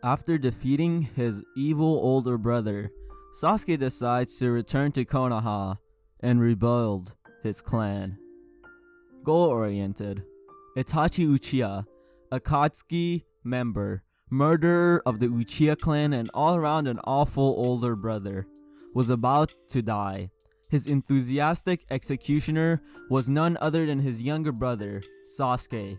After defeating his evil older brother, Sasuke decides to return to Konoha and rebuild his clan. Goal-oriented. Itachi Uchiha, Akatsuki member, murderer of the Uchiha clan and all around an awful older brother, was about to die. His enthusiastic executioner was none other than his younger brother, Sasuke.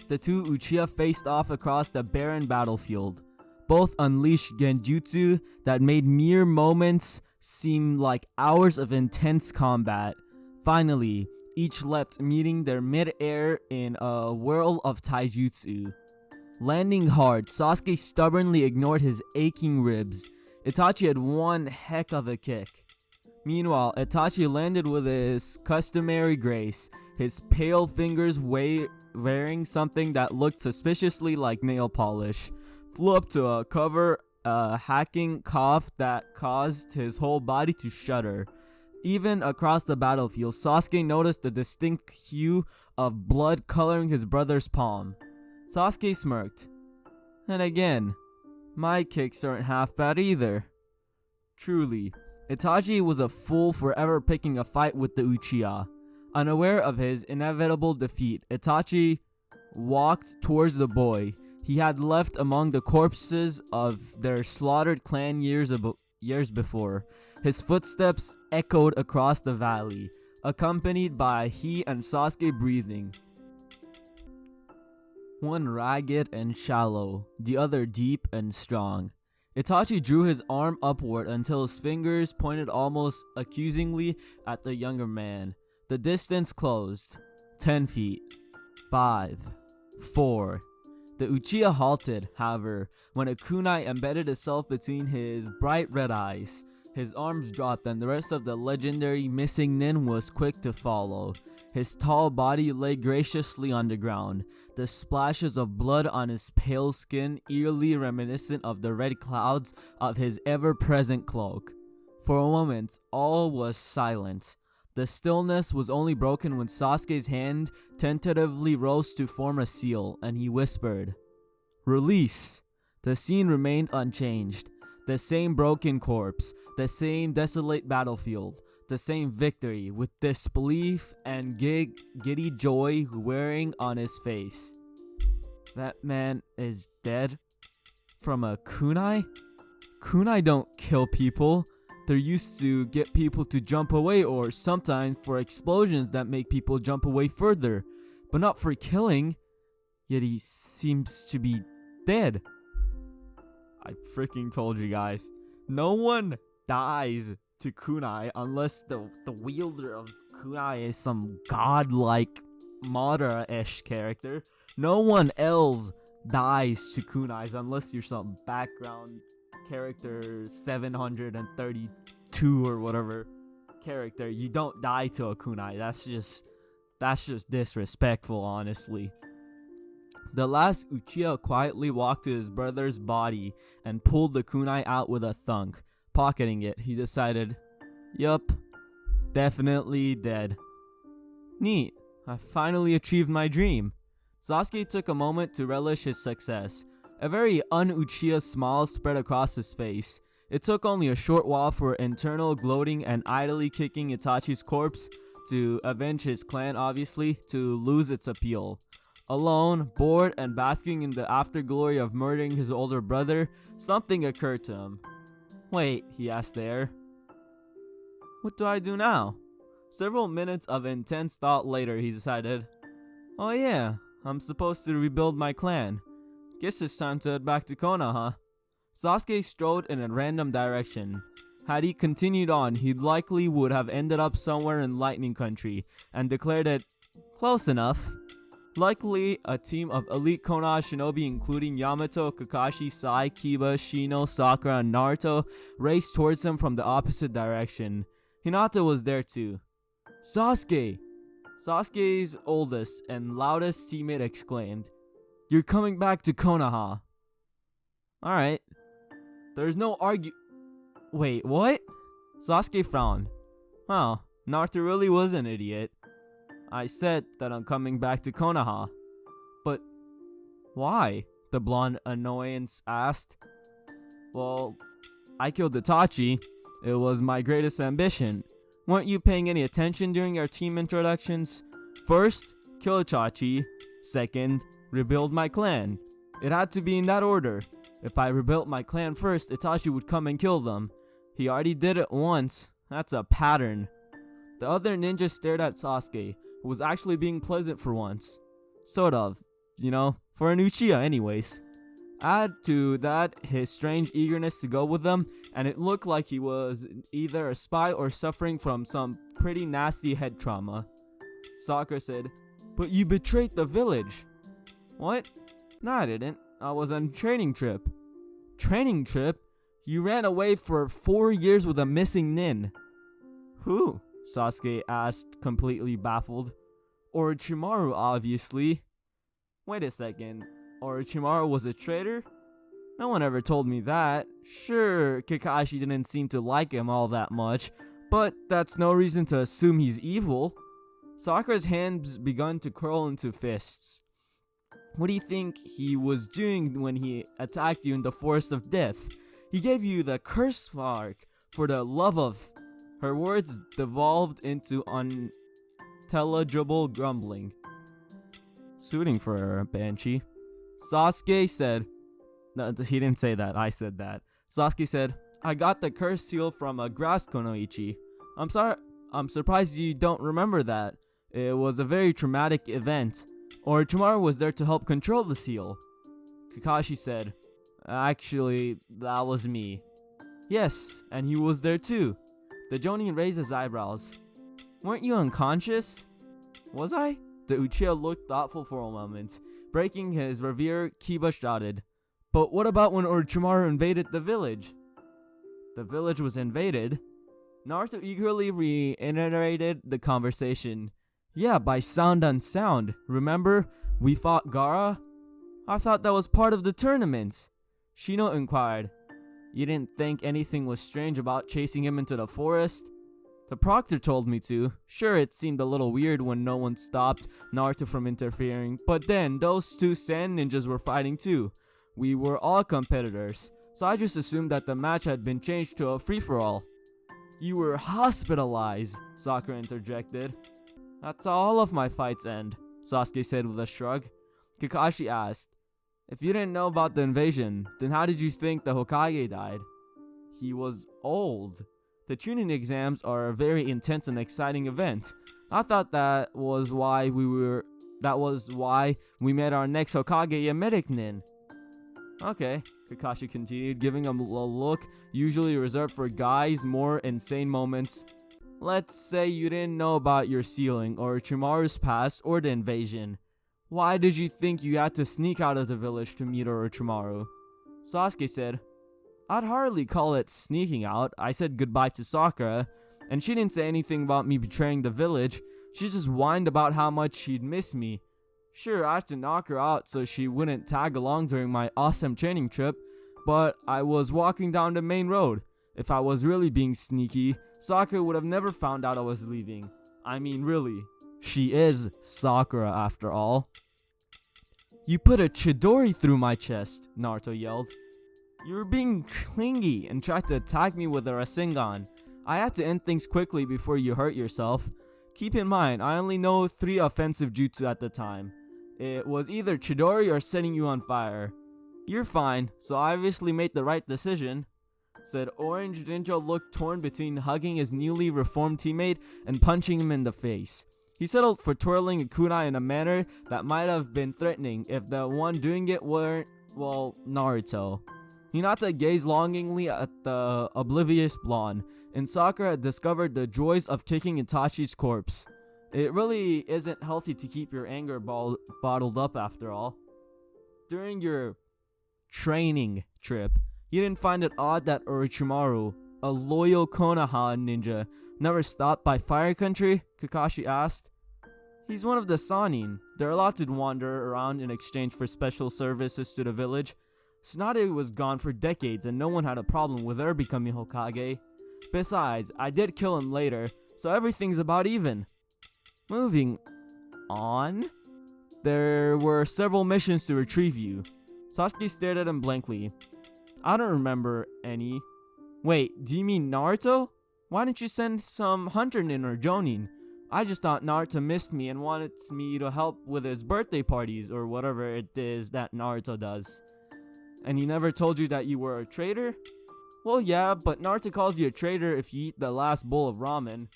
The two Uchiha faced off across the barren battlefield. Both unleashed genjutsu that made mere moments seem like hours of intense combat. Finally, each leapt, meeting their mid-air in a whirl of taijutsu. Landing hard, Sasuke stubbornly ignored his aching ribs. Itachi had one heck of a kick. Meanwhile, Itachi landed with his customary grace, his pale fingers wearing something that looked suspiciously like nail polish. Flew up to cover a hacking cough that caused his whole body to shudder. Even across the battlefield, Sasuke noticed the distinct hue of blood coloring his brother's palm. Sasuke smirked. And again, my kicks aren't half bad either. Truly, Itachi was a fool for ever picking a fight with the Uchiha. Unaware of his inevitable defeat, Itachi walked towards the boy he had left among the corpses of their slaughtered clan years before. His footsteps echoed across the valley, accompanied by he and Sasuke breathing. One ragged and shallow, the other deep and strong. Itachi drew his arm upward until his fingers pointed almost accusingly at the younger man. The distance closed. 10 feet. 5. 4. The Uchiha halted, however, when a kunai embedded itself between his bright red eyes. His arms dropped and the rest of the legendary missing nin was quick to follow. His tall body lay graciously on the ground, the splashes of blood on his pale skin eerily reminiscent of the red clouds of his ever-present cloak. For a moment, all was silent. The stillness was only broken when Sasuke's hand tentatively rose to form a seal, and he whispered, "Release." The scene remained unchanged. The same broken corpse, the same desolate battlefield, the same victory, with disbelief and giddy joy wearing on his face. That man is dead? From a kunai? Kunai don't kill people. They're used to get people to jump away, or sometimes for explosions that make people jump away further, but not for killing. Yet he seems to be dead. I freaking told you guys. No one dies to kunai unless the wielder of kunai is some godlike Madara-ish character. No one else dies to kunais unless you're some background character 732 or whatever character. You don't die to a kunai. That's just disrespectful, honestly. The last Uchiha quietly walked to his brother's body and pulled the kunai out with a thunk. Pocketing it, he decided, "Yup, definitely dead. Neat, I finally achieved my dream." Sasuke took a moment to relish his success. A very un-Uchiha smile spread across his face. It took only a short while for internal gloating and idly kicking Itachi's corpse to avenge his clan, obviously, to lose its appeal. Alone, bored, and basking in the afterglory of murdering his older brother, something occurred to him. "Wait," he asked there. "What do I do now?" Several minutes of intense thought later, he decided, "Oh yeah, I'm supposed to rebuild my clan. Guess it's time to head back to Konoha." Sasuke strode in a random direction. Had he continued on, he likely would have ended up somewhere in Lightning Country, and declared it close enough. Luckily, a team of elite Konoha shinobi including Yamato, Kakashi, Sai, Kiba, Shino, Sakura, and Naruto raced towards him from the opposite direction. Hinata was there too. "Sasuke!" Sasuke's oldest and loudest teammate exclaimed, "You're coming back to Konoha." "Alright." There's no Wait, what? Sasuke frowned. Wow, Naruto really was an idiot. I said that I'm coming back to Konoha. But why? The blonde annoyance asked. Well, I killed Itachi. It was my greatest ambition. Weren't you paying any attention during our team introductions? First, kill Itachi. Second, rebuild my clan. It had to be in that order. If I rebuilt my clan first, Itachi would come and kill them. He already did it once. That's a pattern. The other ninja stared at Sasuke, who was actually being pleasant for once. Sort of. For an Uchiha anyways. Add to that his strange eagerness to go with them, and it looked like he was either a spy or suffering from some pretty nasty head trauma. Sakura said, "But you betrayed the village." "What? No, I didn't. I was on a training trip." "Training trip? You ran away for 4 years with a missing nin." "Who?" Sasuke asked, completely baffled. "Orochimaru, obviously." "Wait a second. Orochimaru was a traitor? No one ever told me that. Sure, Kakashi didn't seem to like him all that much, but that's no reason to assume he's evil." Sakura's hands began to curl into fists. "What do you think he was doing when he attacked you in the Forest of Death? He gave you the curse mark for the love of..." Her words devolved into unintelligible grumbling. "Suiting for a banshee." Sasuke said, no, he didn't say that, I said that. Sasuke said, "I got the curse seal from a grass Konoichi. I'm surprised you don't remember that. It was a very traumatic event. Orochimaru was there to help control the seal." Kakashi said, "Actually, that was me." "Yes, and he was there too." The Jonin raised his eyebrows. "Weren't you unconscious?" "Was I?" The Uchiha looked thoughtful for a moment. Breaking his revere, Kiba shouted, "But what about when Orochimaru invaded the village?" "The village was invaded?" Naruto eagerly reiterated the conversation. "Yeah, by sound and sound. Remember, we fought Gaara?" "I thought that was part of the tournament." Shino inquired. "You didn't think anything was strange about chasing him into the forest?" "The proctor told me to. Sure, it seemed a little weird when no one stopped Naruto from interfering, but then those two sand ninjas were fighting too. We were all competitors, so I just assumed that the match had been changed to a free-for-all." "You were hospitalized," Sakura interjected. "That's how all of my fights end," Sasuke said with a shrug. Kakashi asked, "If you didn't know about the invasion, then how did you think the Hokage died?" "He was old. The Chunin exams are a very intense and exciting event. I thought that was why we made our next Hokage a medic nin." "Okay," Kakashi continued, giving him a look usually reserved for guys' more insane moments. "Let's say you didn't know about your sealing, or Orochimaru's past, or the invasion. Why did you think you had to sneak out of the village to meet Orochimaru?" Sasuke said, "I'd hardly call it sneaking out. I said goodbye to Sakura, and she didn't say anything about me betraying the village. She just whined about how much she'd miss me. Sure, I had to knock her out so she wouldn't tag along during my awesome training trip, but I was walking down the main road. If I was really being sneaky, Sakura would have never found out I was leaving. I mean, really. She is Sakura after all." "You put a Chidori through my chest," Naruto yelled. "You were being clingy and tried to attack me with a Rasengan. I had to end things quickly before you hurt yourself. Keep in mind, I only know 3 offensive jutsu at the time. It was either Chidori or setting you on fire. You're fine, so I obviously made the right decision," said Orange Ninja, looked torn between hugging his newly reformed teammate and punching him in the face. He settled for twirling a kunai in a manner that might have been threatening if the one doing it weren't, well, Naruto. Hinata gazed longingly at the oblivious blonde, and Sakura had discovered the joys of kicking Itachi's corpse. It really isn't healthy to keep your anger bottled up after all. During your training trip, you didn't find it odd that Orochimaru, a loyal Konoha ninja, never stopped by Fire Country? Kakashi asked. "He's one of the Sannin. They're allowed to wander around in exchange for special services to the village. Tsunade was gone for decades and no one had a problem with her becoming Hokage. Besides, I did kill him later, so everything's about even." Moving on, there were several missions to retrieve you. Sasuke stared at him blankly. I don't remember any. Wait, do you mean Naruto? Why didn't you send some hunter nin or jonin? I just thought Naruto missed me and wanted me to help with his birthday parties or whatever it is that Naruto does. And he never told you that you were a traitor? Well, yeah, but Naruto calls you a traitor if you eat the last bowl of ramen.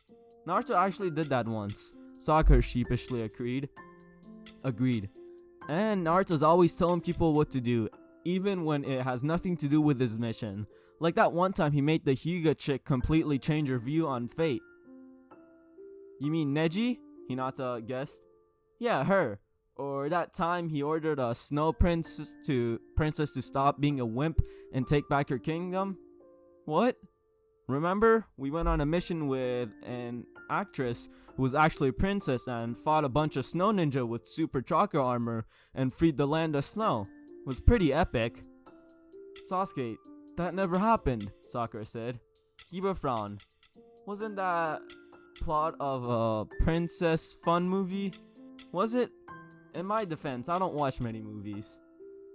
Naruto actually did that once. Sakura sheepishly agreed. And Naruto's always telling people what to do, even when it has nothing to do with his mission. Like that one time he made the Hyuga chick completely change her view on fate. You mean Neji? Hinata guessed. Yeah, her. Or that time he ordered a snow princess to stop being a wimp and take back her kingdom? What? Remember? We went on a mission with an actress who was actually a princess and fought a bunch of snow ninja with super chakra armor and freed the land of snow. It was pretty epic. Sasuke, that never happened, Sakura said. Kiba frowned. Wasn't that plot of a princess fun movie? Was it? In my defense, I don't watch many movies.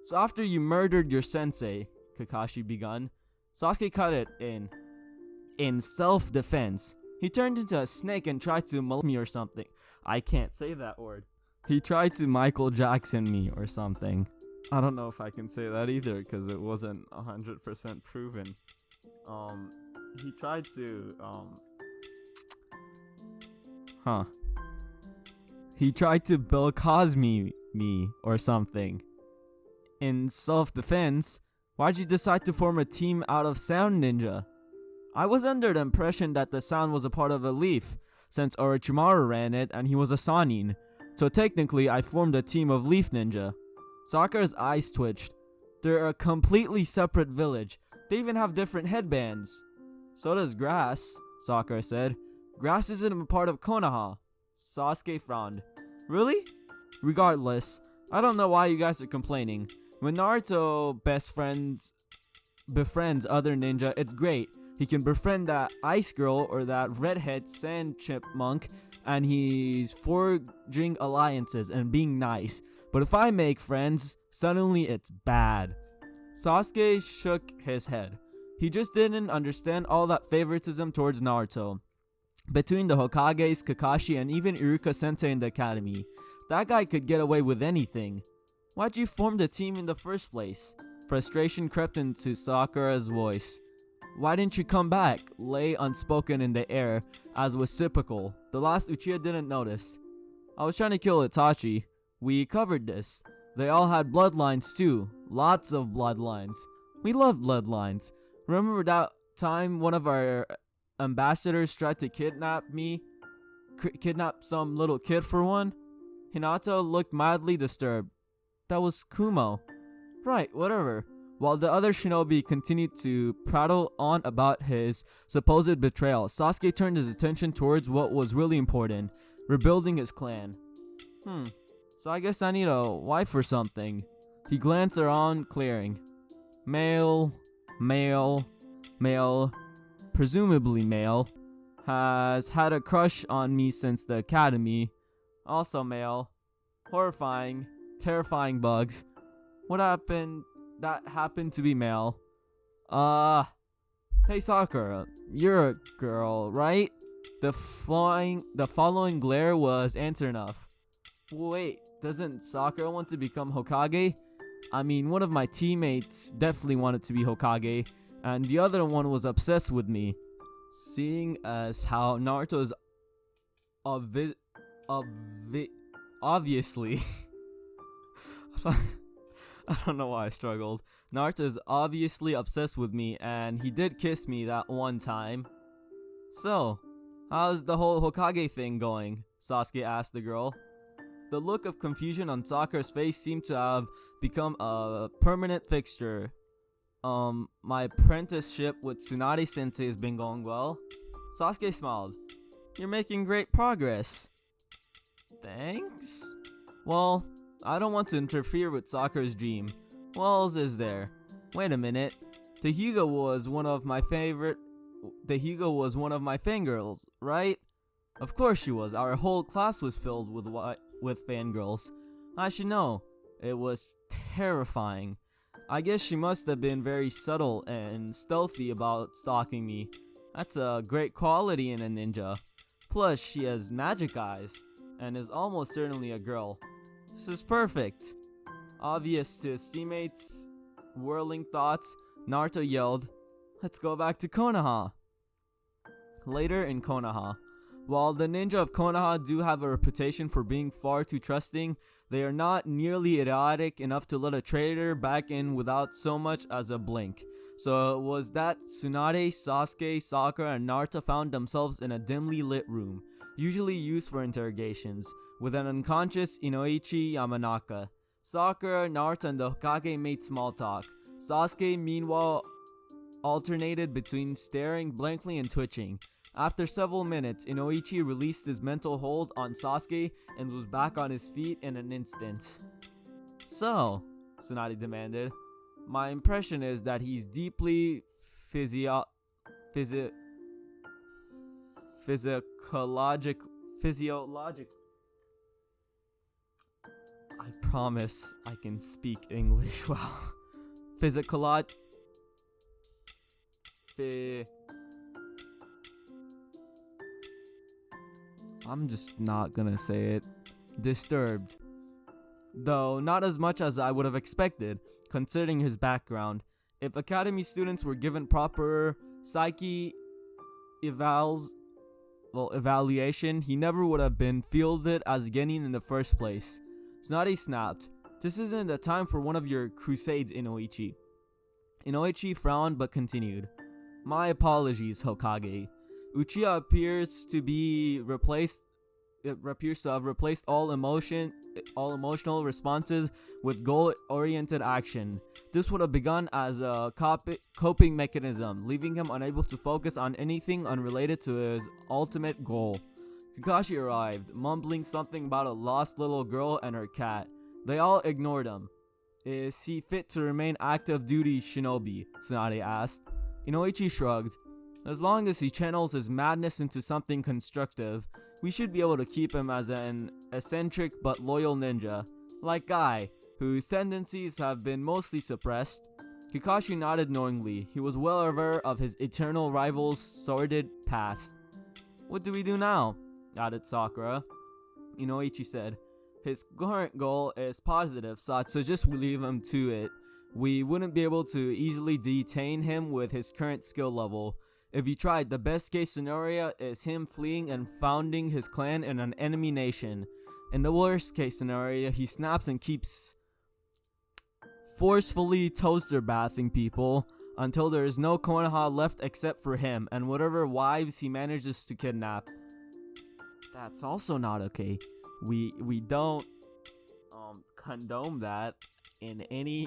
So after you murdered your sensei, Kakashi begun, Sasuke cut it in. In self-defense, he turned into a snake and tried to molest me or something. I can't say that word. He tried to Michael Jackson me or something. I don't know if I can say that either because it wasn't 100% proven. He tried to, He tried to Bill Cosby me or something. In self-defense, why'd you decide to form a team out of Sound Ninja? I was under the impression that the sound was a part of a leaf, since Orochimaru ran it and he was a Sannin. So technically, I formed a team of Leaf Ninja. Sakura's eyes twitched. They're a completely separate village. They even have different headbands. So does grass, Sakura said. Grass isn't a part of Konoha. Sasuke frowned. Really? Regardless, I don't know why you guys are complaining. When Naruto befriends other ninja, it's great. He can befriend that ice girl or that redhead sand chipmunk, and he's forging alliances and being nice. But if I make friends, suddenly it's bad. Sasuke shook his head. He just didn't understand all that favoritism towards Naruto. Between the Hokages, Kakashi, and even Iruka Sensei in the academy, that guy could get away with anything. Why'd you form the team in the first place? Frustration crept into Sakura's voice. Why didn't you come back? Lay unspoken in the air, as was typical. The last Uchiha didn't notice. I was trying to kill Itachi. We covered this. They all had bloodlines too. Lots of bloodlines. We love bloodlines. Remember that time one of our ambassadors tried to kidnap some little kid for one? Hinata looked mildly disturbed. That was Kumo. Right, whatever. While the other shinobi continued to prattle on about his supposed betrayal, Sasuke turned his attention towards what was really important, rebuilding his clan. So I guess I need a wife or something. He glanced around, clearing. Male, presumably male, has had a crush on me since the academy. Also male. Horrifying, terrifying bugs. What happened? That happened to be male. Hey Sakura, you're a girl, right? The following glare was answer enough. Wait, doesn't Sakura want to become Hokage? I mean, one of my teammates definitely wanted to be Hokage, and the other one was obsessed with me. Seeing as how Naruto is obviously I don't know why I struggled. Naruto is obviously obsessed with me, and he did kiss me that one time. So, how's the whole Hokage thing going? Sasuke asked the girl. The look of confusion on Sakura's face seemed to have become a permanent fixture. My apprenticeship with Tsunade Sensei has been going well. Sasuke smiled. You're making great progress. Thanks? Well, I don't want to interfere with Sakura's dream. What else is there? Wait a minute. The Hyuga was one of my fangirls, right? Of course she was. Our whole class was filled with fangirls. I should know. It was terrifying. I guess she must have been very subtle and stealthy about stalking me. That's a great quality in a ninja. Plus, she has magic eyes and is almost certainly a girl. This is perfect. Obvious to his teammates' whirling thoughts, Naruto yelled, "Let's go back to Konoha." Later in Konoha, while the ninja of Konoha do have a reputation for being far too trusting, they are not nearly idiotic enough to let a traitor back in without so much as a blink. So it was that Tsunade, Sasuke, Sakura, and Naruto found themselves in a dimly lit room, usually used for interrogations, with an unconscious Inoichi Yamanaka. Sakura, Naruto, and the Hokage made small talk. Sasuke, meanwhile, alternated between staring blankly and twitching. After several minutes, Inoichi released his mental hold on Sasuke and was back on his feet in an instant. "So," Tsunade demanded, "my impression is that he's deeply physiologic. I promise I can speak English well. I'm just not gonna say it. Disturbed. Though not as much as I would have expected, considering his background. If academy students were given proper psyche evaluation, he never would have been fielded as Genin in the first place." Tsunade snapped, "This isn't the time for one of your crusades, Inoichi." Inoichi frowned but continued, "My apologies, Hokage. Uchiha appears to have replaced all emotional responses with goal-oriented action. This would have begun as a coping mechanism, leaving him unable to focus on anything unrelated to his ultimate goal." Kakashi arrived, mumbling something about a lost little girl and her cat. They all ignored him. "Is he fit to remain active duty shinobi?" Tsunade asked. Inoichi shrugged. "As long as he channels his madness into something constructive, we should be able to keep him as an eccentric but loyal ninja, like Guy, whose tendencies have been mostly suppressed." Kakashi nodded knowingly. He was well aware of his eternal rival's sordid past. "What do we do now?" added Sakura. Inoichi said, "His current goal is positive, so I'd suggest we leave him to it. We wouldn't be able to easily detain him with his current skill level. If you tried, the best case scenario is him fleeing and founding his clan in an enemy nation. In the worst case scenario, he snaps and keeps forcefully toaster bathing people until there is no Konoha left except for him and whatever wives he manages to kidnap." That's also not okay. We don't condone that in any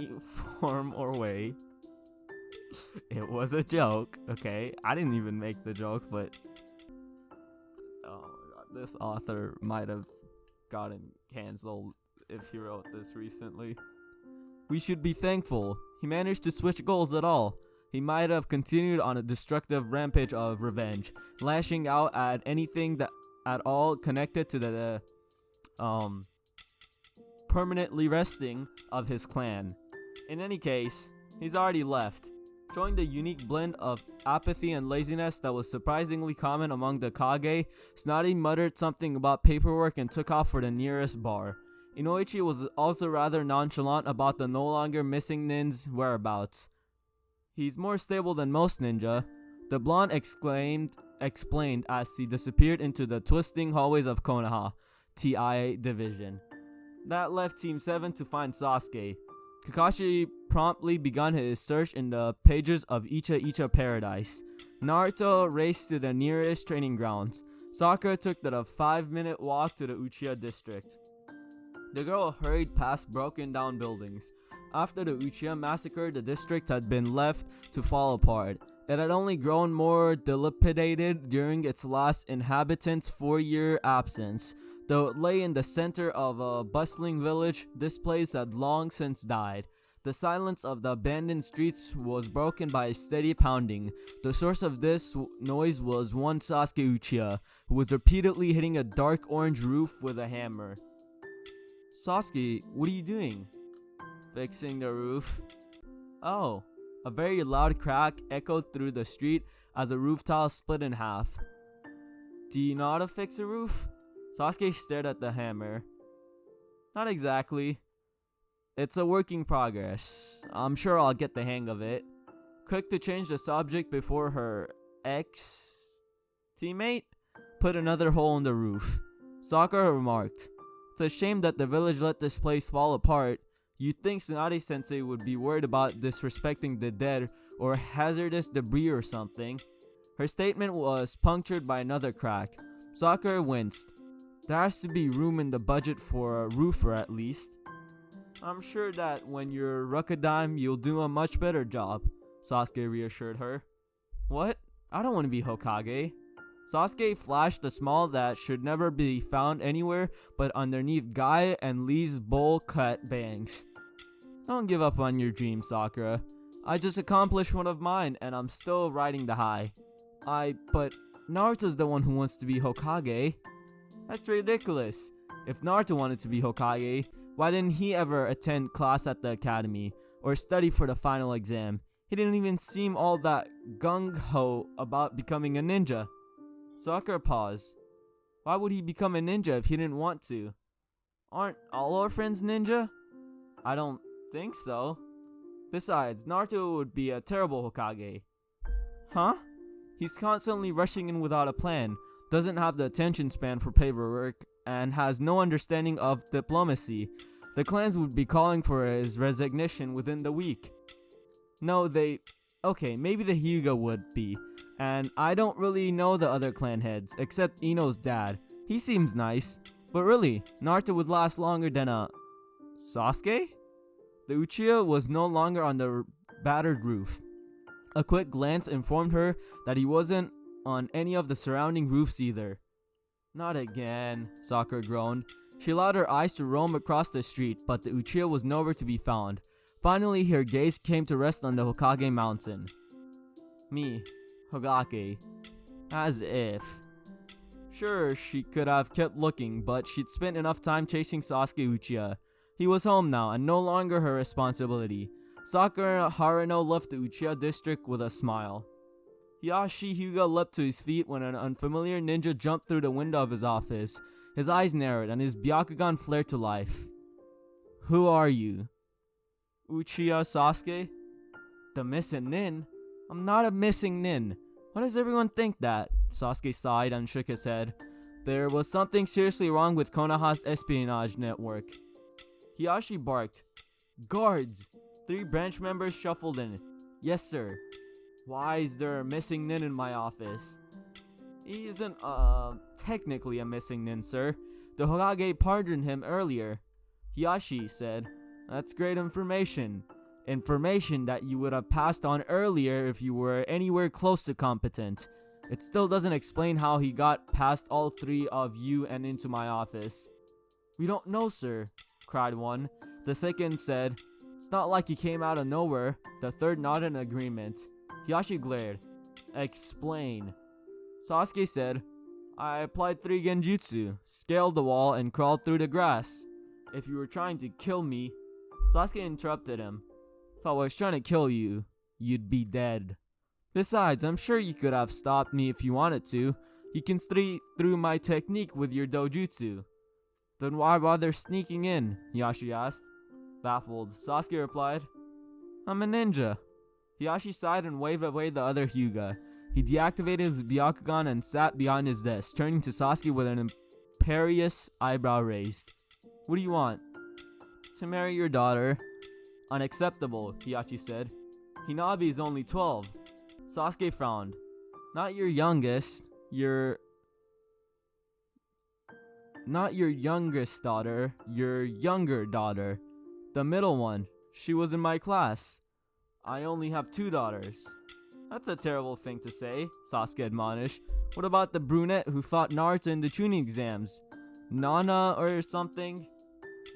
form or way. It was a joke, okay? I didn't even make the joke, but oh my god, this author might have gotten canceled if he wrote this recently. "We should be thankful he managed to switch goals at all. He might have continued on a destructive rampage of revenge, lashing out at anything that at all connected to the permanently resting of his clan. In any case, he's already left." Showing the unique blend of apathy and laziness that was surprisingly common among the Kage, Tsunade muttered something about paperwork and took off for the nearest bar. Inoichi was also rather nonchalant about the no longer missing nin's whereabouts. "He's more stable than most ninja," the blonde explained as he disappeared into the twisting hallways of Konoha, TI Division. That left Team 7 to find Sasuke. Kakashi promptly began his search in the pages of Icha Paradise. Naruto raced to the nearest training grounds. Sakura took the 5-minute walk to the Uchiha district. The girl hurried past broken down buildings. After the Uchiha massacre, the district had been left to fall apart. It had only grown more dilapidated during its last inhabitant's 4-year absence. Though it lay in the center of a bustling village, this place had long since died. The silence of the abandoned streets was broken by a steady pounding. The source of this noise was one Sasuke Uchiha, who was repeatedly hitting a dark orange roof with a hammer. "Sasuke, what are you doing?" "Fixing the roof." Oh, a very loud crack echoed through the street as a roof tile split in half. Do you know how to fix a roof? Sasuke stared at the hammer. Not exactly. It's a work in progress. I'm sure I'll get the hang of it. Quick to change the subject before her ex-teammate put another hole in the roof. Sakura remarked, "It's a shame that the village let this place fall apart. You'd think Tsunade-sensei would be worried about disrespecting the dead or hazardous debris or something." Her statement was punctured by another crack. Sakura winced. There has to be room in the budget for a roofer at least. I'm sure that when you're Rockadime, you'll do a much better job, Sasuke reassured her. What? I don't want to be Hokage. Sasuke flashed a smile that should never be found anywhere but underneath Guy and Lee's bowl cut bangs. Don't give up on your dream, Sakura. I just accomplished one of mine and I'm still riding the high. But Naruto's the one who wants to be Hokage. That's ridiculous. If Naruto wanted to be Hokage, why didn't he ever attend class at the academy or study for the final exam? He didn't even seem all that gung-ho about becoming a ninja. Sakura paused. Why would he become a ninja if he didn't want to? Aren't all our friends ninja? I don't think so. Besides, Naruto would be a terrible Hokage. Huh? He's constantly rushing in without a plan, doesn't have the attention span for paperwork, and has no understanding of diplomacy. The clans would be calling for his resignation within the week. No, okay, maybe the Hyuga would be. And I don't really know the other clan heads, except Ino's dad. He seems nice. But really, Naruto would last longer than a... Sasuke? The Uchiha was no longer on the battered roof. A quick glance informed her that he wasn't on any of the surrounding roofs either. Not again, Sakura groaned. She allowed her eyes to roam across the street, but the Uchiha was nowhere to be found. Finally, her gaze came to rest on the Hokage mountain. Me, Hokage. As if. Sure, she could have kept looking, but she'd spent enough time chasing Sasuke Uchiha. He was home now, and no longer her responsibility. Sakura Haruno left the Uchiha district with a smile. Hiyashi Hyuga leapt to his feet when an unfamiliar ninja jumped through the window of his office. His eyes narrowed, and his Byakugan flared to life. Who are you? Uchiha Sasuke? The missing nin? I'm not a missing nin. Why does everyone think that? Sasuke sighed and shook his head. There was something seriously wrong with Konoha's espionage network. Hiyashi barked. Guards! 3 branch members shuffled in. Yes, sir. Why is there a missing nin in my office? He isn't, technically a missing nin, sir. The Hokage pardoned him earlier. Hiyashi said, That's great information. Information that you would have passed on earlier if you were anywhere close to competent. It still doesn't explain how he got past all 3 of you and into my office. We don't know, sir, cried one. The second said, It's not like he came out of nowhere. The third nodded in agreement. Hiyashi glared. Explain. Sasuke said, I applied 3 genjutsu, scaled the wall, and crawled through the grass. If you were trying to kill me... Sasuke interrupted him. If I was trying to kill you, you'd be dead. Besides, I'm sure you could have stopped me if you wanted to. You can see through my technique with your dojutsu. Then why bother sneaking in? Hiyashi asked. Baffled, Sasuke replied, I'm a ninja. Hiyashi sighed and waved away the other Hyuga. He deactivated his Byakugan and sat behind his desk, turning to Sasuke with an imperious eyebrow raised. What do you want? To marry your daughter. Unacceptable, Hiyashi said. Hinabi is only 12. Sasuke frowned. Not your youngest. Not your youngest daughter. Your younger daughter. The middle one. She was in my class. I only have 2 daughters. That's a terrible thing to say, Sasuke admonished. What about the brunette who fought Naruto in the tuning exams? Nana or something?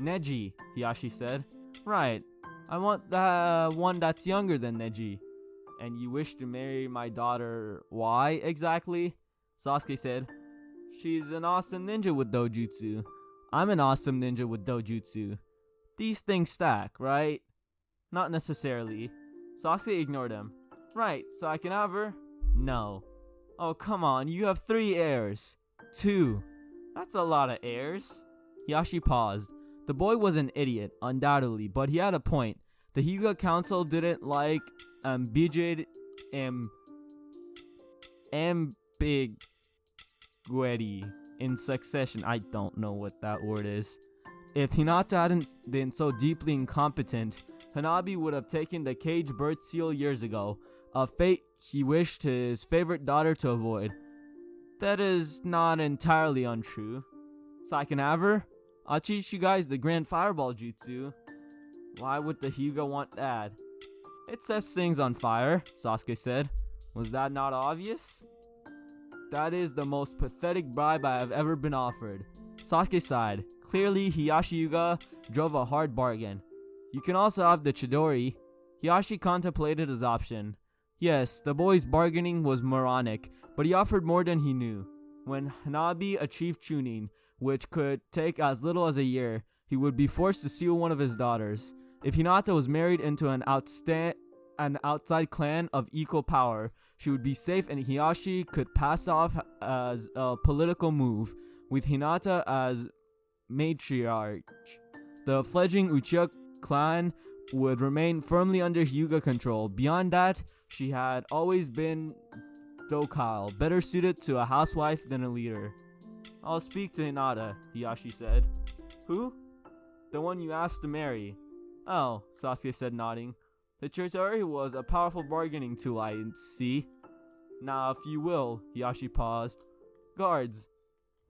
Neji, Hiyashi said. Right. I want the one that's younger than Neji. And you wish to marry my daughter, why exactly? Sasuke said. She's an awesome ninja with dojutsu. I'm an awesome ninja with dojutsu. These things stack, right? Not necessarily. Sasuke ignored him. Right, so I can have her? No. Oh, come on, you have 3 heirs. 2. That's a lot of heirs. Hiyashi paused. The boy was an idiot, undoubtedly, but he had a point. The Hyuga Council didn't like ambiguity in succession. I don't know what that word is. If Hinata hadn't been so deeply incompetent, Hanabi would have taken the cage birth seal years ago, a fate he wished his favorite daughter to avoid. That is not entirely untrue. So I can have her? I'll teach you guys the Grand Fireball Jutsu. Why would the Hyuga want that? It sets things on fire, Sasuke said. Was that not obvious? That is the most pathetic bribe I have ever been offered. Sasuke sighed. Clearly, Hiyashi Hyuga drove a hard bargain. You can also have the Chidori. Hiyashi contemplated his option. Yes, the boy's bargaining was moronic, but he offered more than he knew. When Hanabi achieved Chunin, which could take as little as a year, he would be forced to seal one of his daughters. If Hinata was married into an outside clan of equal power, she would be safe and Hiyashi could pass off as a political move, with Hinata as matriarch. The fledgling Uchiha clan would remain firmly under Hyuga control. Beyond that, she had always been docile, better suited to a housewife than a leader. I'll speak to Hinata, Hiyashi said. Who? The one you asked to marry. Oh, Sasuke said, nodding. The Chidori was a powerful bargaining tool, I see. Now, if you will, Hiyashi paused. Guards,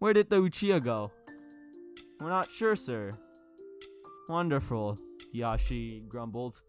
where did the Uchiha go? We're not sure, sir. Wonderful, Hiyashi grumbled.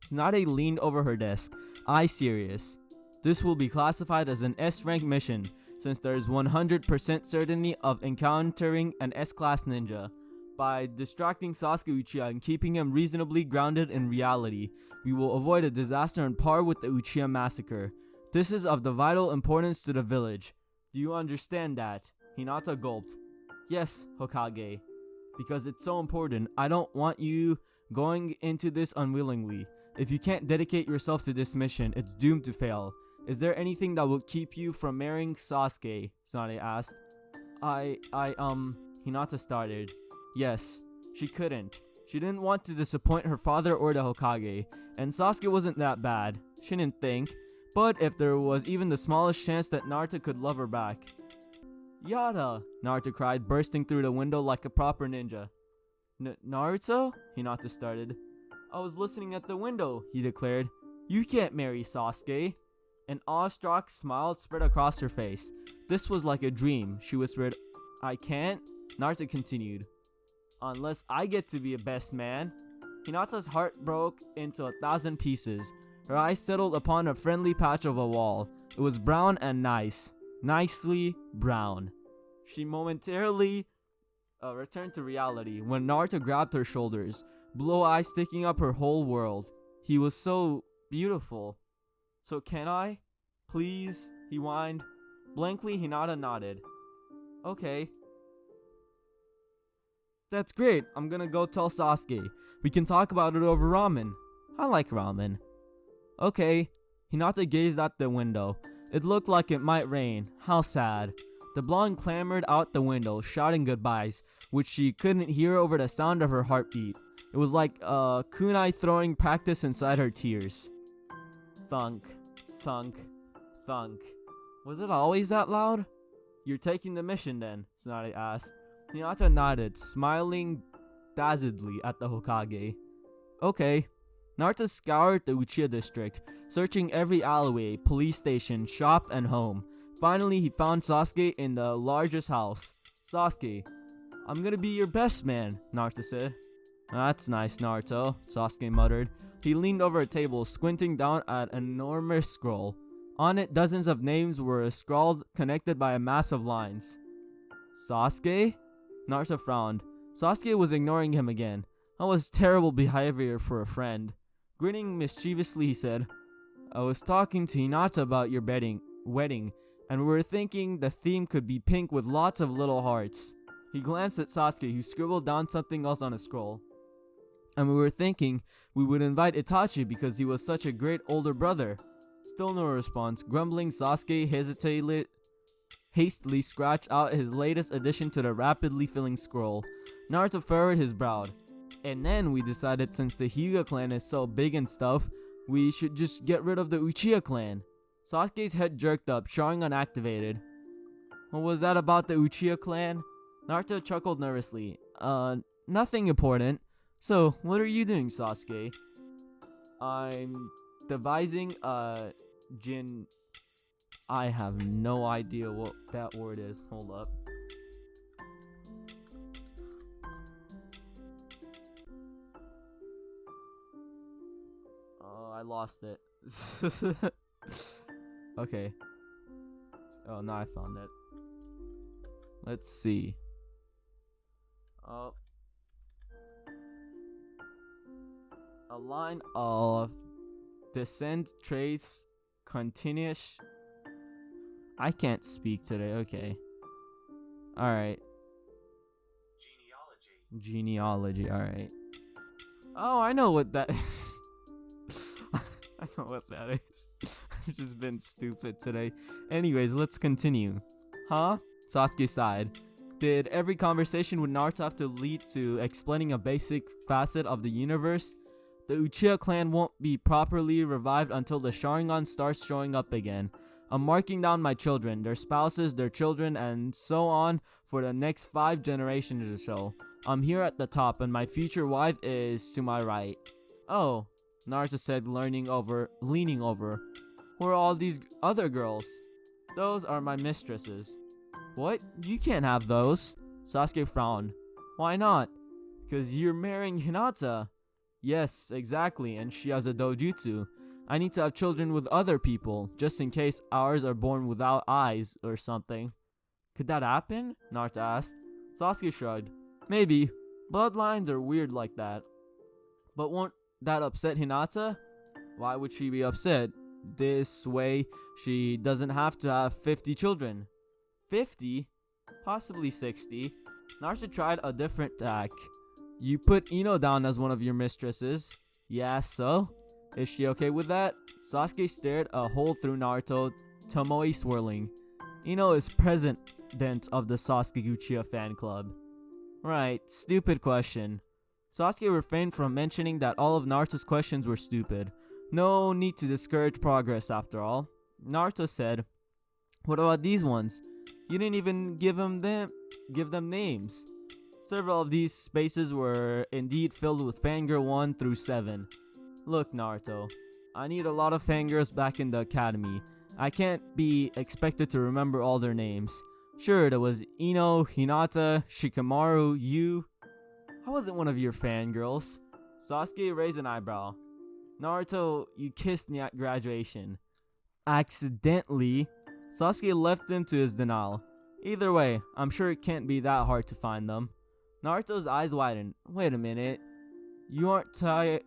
Tsunade leaned over her desk, eyes serious. This will be classified as an S-rank mission, since there is 100% certainty of encountering an S-class ninja. By distracting Sasuke Uchiha and keeping him reasonably grounded in reality, we will avoid a disaster on par with the Uchiha massacre. This is of the vital importance to the village. Do you understand that? Hinata gulped. Yes, Hokage. Because it's so important, I don't want you going into this unwillingly. If you can't dedicate yourself to this mission, it's doomed to fail. Is there anything that will keep you from marrying Sasuke? Tsunade asked. Hinata started. Yes, she couldn't. She didn't want to disappoint her father or the Hokage, and Sasuke wasn't that bad. She didn't think. But if there was even the smallest chance that Naruto could love her back. Yada! Naruto cried, bursting through the window like a proper ninja. Naruto? Hinata started. I was listening at the window, he declared. You can't marry Sasuke. An awestruck smile spread across her face. This was like a dream, she whispered. I can't? Naruto continued. Unless I get to be a best man. Hinata's heart broke into 1,000 pieces. Her eyes settled upon a friendly patch of a wall. It was brown and nice. Nicely brown. She momentarily returned to reality when Naruto grabbed her shoulders, blue eyes sticking up her whole world. He was so beautiful. So can I? Please? He whined. Blankly, Hinata nodded. Okay. That's great. I'm gonna go tell Sasuke. We can talk about it over ramen. I like ramen. Okay. Hinata gazed out the window. It looked like it might rain. How sad. The blonde clambered out the window, shouting goodbyes, which she couldn't hear over the sound of her heartbeat. It was like kunai throwing practice inside her tears. Thunk, thunk, thunk. Was it always that loud? You're taking the mission then, Tsunade asked. Hinata nodded, smiling dazzledly at the Hokage. Okay. Naruto scoured the Uchiha district, searching every alleyway, police station, shop, and home. Finally, he found Sasuke in the largest house. Sasuke, I'm gonna be your best man, Naruto said. That's nice, Naruto, Sasuke muttered. He leaned over a table, squinting down at an enormous scroll. On it, dozens of names were scrawled, connected by a mass of lines. Sasuke? Naruto frowned. Sasuke was ignoring him again. That was terrible behavior for a friend. Grinning mischievously, he said, I was talking to Hinata about your wedding, and we were thinking the theme could be pink with lots of little hearts. He glanced at Sasuke, who scribbled down something else on a scroll. And we were thinking we would invite Itachi because he was such a great older brother. Still no response. Grumbling, Sasuke hastily scratched out his latest addition to the rapidly filling scroll. Naruto furrowed his brow. And then we decided since the Hyuga clan is so big and stuff, we should just get rid of the Uchiha clan. Sasuke's head jerked up, Sharingan activated. What was that about the Uchiha clan? Naruto chuckled nervously. Nothing important. So, what are you doing, Sasuke? I'm devising a Jin... I have no idea what that word is. Hold up. Oh, I lost it. Okay. Oh, now I found it. Let's see. A line of descent traits continuous. I can't speak today. Okay. Alright. Genealogy. Alright. Oh, I know what that is. I know what that is. I've just been stupid today. Anyways, let's continue. Huh? Sasuke sighed. Did every conversation with Naruto have to lead to explaining a basic facet of the universe? The Uchiha clan won't be properly revived until the Sharingan starts showing up again. I'm marking down my children, their spouses, their children, and so on for the next 5 generations or so. I'm here at the top, and my future wife is to my right. Oh, Naruto said, leaning over. Who are all these other girls? Those are my mistresses. What? You can't have those. Sasuke frowned. Why not? Because you're marrying Hinata. Yes, exactly, and she has a dojutsu. I need to have children with other people, just in case ours are born without eyes or something. Could that happen? Naruto asked. Sasuke shrugged. Maybe. Bloodlines are weird like that. But won't that upset Hinata? Why would she be upset? This way, she doesn't have to have 50 children. 50? Possibly 60. Naruto tried a different tack. You put Ino down as one of your mistresses. Yeah, so? Is she okay with that? Sasuke stared a hole through Naruto, Tomoe swirling. Ino is president of the Sasuke Uchiha fan club. Right, stupid question. Sasuke refrained from mentioning that all of Naruto's questions were stupid. No need to discourage progress after all. Naruto said, what about these ones? You didn't even give them names. Several of these spaces were indeed filled with fangirl 1 through 7. Look, Naruto, I need a lot of fangirls back in the academy. I can't be expected to remember all their names. Sure, there was Ino, Hinata, Shikamaru, you. I wasn't one of your fangirls. Sasuke raised an eyebrow. Naruto, you kissed me at graduation. Accidentally. Sasuke left him to his denial. Either way, I'm sure it can't be that hard to find them. Naruto's eyes widened. Wait a minute. You aren't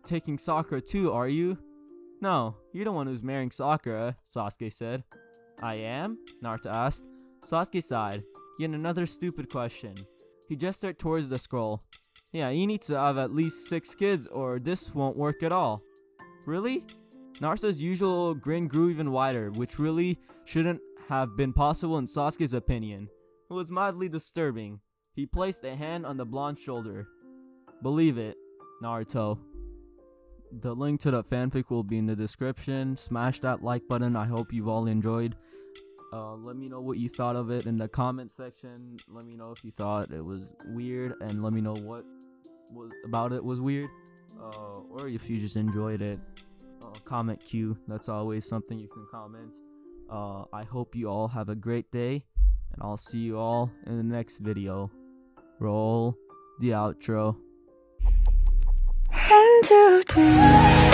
taking Sakura too, are you? No, you're the one who's marrying Sakura, Sasuke said. I am? Naruto asked. Sasuke sighed. Yet another stupid question. He gestured towards the scroll. Yeah, you need to have at least 6 kids or this won't work at all. Really? Naruto's usual grin grew even wider, which really shouldn't have been possible in Sasuke's opinion. It was mildly disturbing. He placed a hand on the blonde's shoulder. Believe it, Naruto. The link to the fanfic will be in the description. Smash that like button. I hope you've all enjoyed. Let me know what you thought of it in the comment section. Let me know if you thought it was weird, and let me know what about it was weird. Or if you just enjoyed it. Comment Q. That's always something you can comment. I hope you all have a great day, and I'll see you all in the next video. Roll the outro. And today